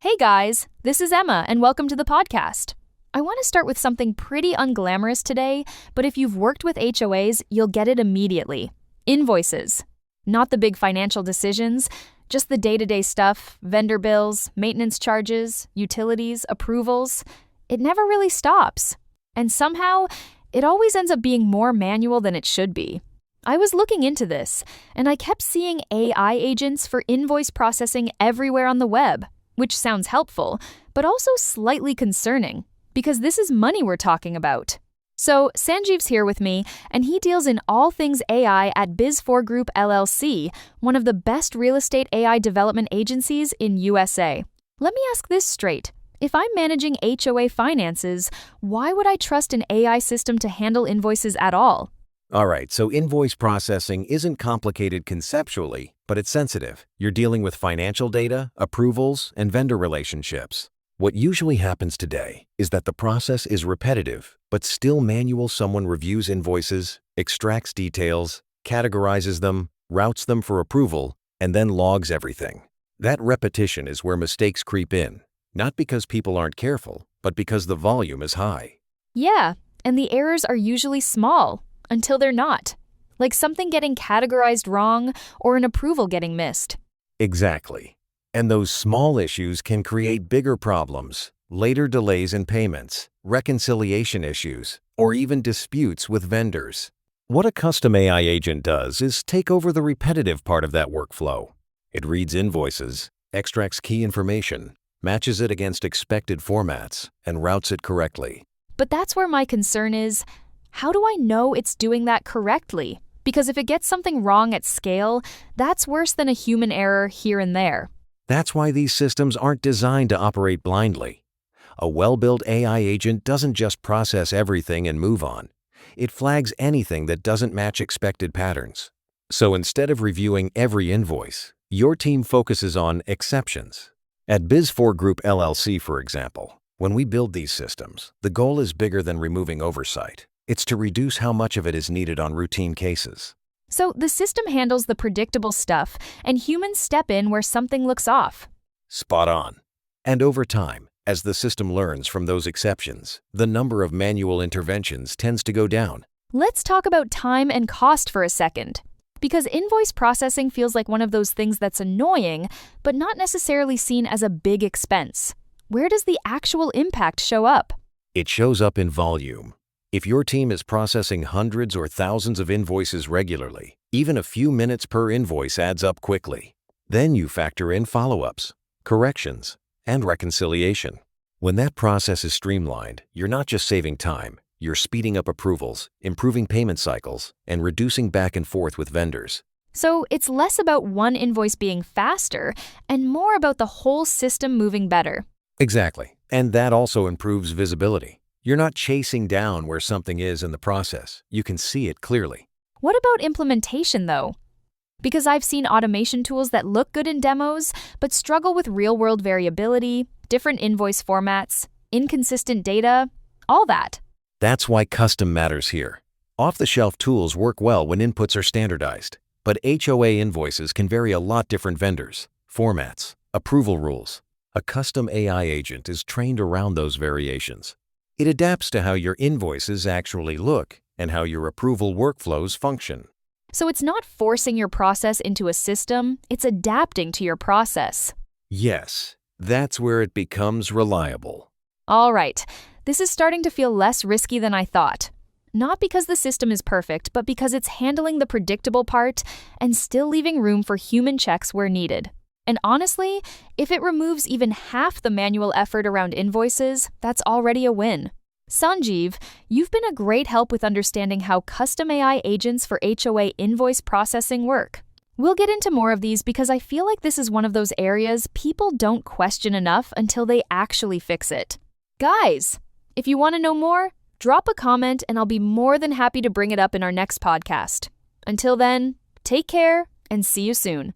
Hey guys, this is Emma and welcome to the podcast. I want to start with something pretty unglamorous today, but if you've worked with HOAs, you'll get it immediately. Invoices. Not the big financial decisions, just the day-to-day stuff, vendor bills, maintenance charges, utilities, approvals. It never really stops. And somehow, it always ends up being more manual than it should be. I was looking into this, and I kept seeing AI agents for invoice processing everywhere on the web, which sounds helpful, but also slightly concerning, because this is money we're talking about. So Sanjeev's here with me, and he deals in all things AI at Biz4Group LLC, one of the best real estate AI development agencies in USA. Let me ask this straight. If I'm managing HOA finances, why would I trust an AI system to handle invoices at all? All right, so invoice processing isn't complicated conceptually, but it's sensitive. You're dealing with financial data, approvals, and vendor relationships. What usually happens today is that the process is repetitive, but still manual. Someone reviews invoices, extracts details, categorizes them, routes them for approval, and then logs everything. That repetition is where mistakes creep in, not because people aren't careful, but because the volume is high. Yeah, and the errors are usually small. Until they're not, like something getting categorized wrong or an approval getting missed. Exactly. And those small issues can create bigger problems, later delays in payments, reconciliation issues, or even disputes with vendors. What a custom AI agent does is take over the repetitive part of that workflow. It reads invoices, extracts key information, matches it against expected formats, and routes it correctly. But that's where my concern is. How do I know it's doing that correctly? Because if it gets something wrong at scale, that's worse than a human error here and there. That's why these systems aren't designed to operate blindly. A well-built AI agent doesn't just process everything and move on. It flags anything that doesn't match expected patterns. So instead of reviewing every invoice, your team focuses on exceptions. At Biz4Group LLC, for example, when we build these systems, the goal is bigger than removing oversight. It's to reduce how much of it is needed on routine cases. So the system handles the predictable stuff, and humans step in where something looks off. Spot on. And over time, as the system learns from those exceptions, the number of manual interventions tends to go down. Let's talk about time and cost for a second. Because invoice processing feels like one of those things that's annoying, but not necessarily seen as a big expense. Where does the actual impact show up? It shows up in volume. If your team is processing hundreds or thousands of invoices regularly, even a few minutes per invoice adds up quickly. Then you factor in follow-ups, corrections, and reconciliation. When that process is streamlined, you're not just saving time, you're speeding up approvals, improving payment cycles, and reducing back and forth with vendors. So it's less about one invoice being faster and more about the whole system moving better. Exactly. And that also improves visibility. You're not chasing down where something is in the process. You can see it clearly. What about implementation, though? Because I've seen automation tools that look good in demos, but struggle with real-world variability, different invoice formats, inconsistent data, all that. That's why custom matters here. Off-the-shelf tools work well when inputs are standardized, but HOA invoices can vary a lot. Different vendors, formats, approval rules. A custom AI agent is trained around those variations. It adapts to how your invoices actually look and how your approval workflows function. So it's not forcing your process into a system, it's adapting to your process. Yes, that's where it becomes reliable. All right, this is starting to feel less risky than I thought. Not because the system is perfect, but because it's handling the predictable part and still leaving room for human checks where needed. And honestly, if it removes even half the manual effort around invoices, that's already a win. Sanjeev, you've been a great help with understanding how custom AI agents for HOA invoice processing work. We'll get into more of these because I feel like this is one of those areas people don't question enough until they actually fix it. Guys, if you want to know more, drop a comment and I'll be more than happy to bring it up in our next podcast. Until then, take care and see you soon.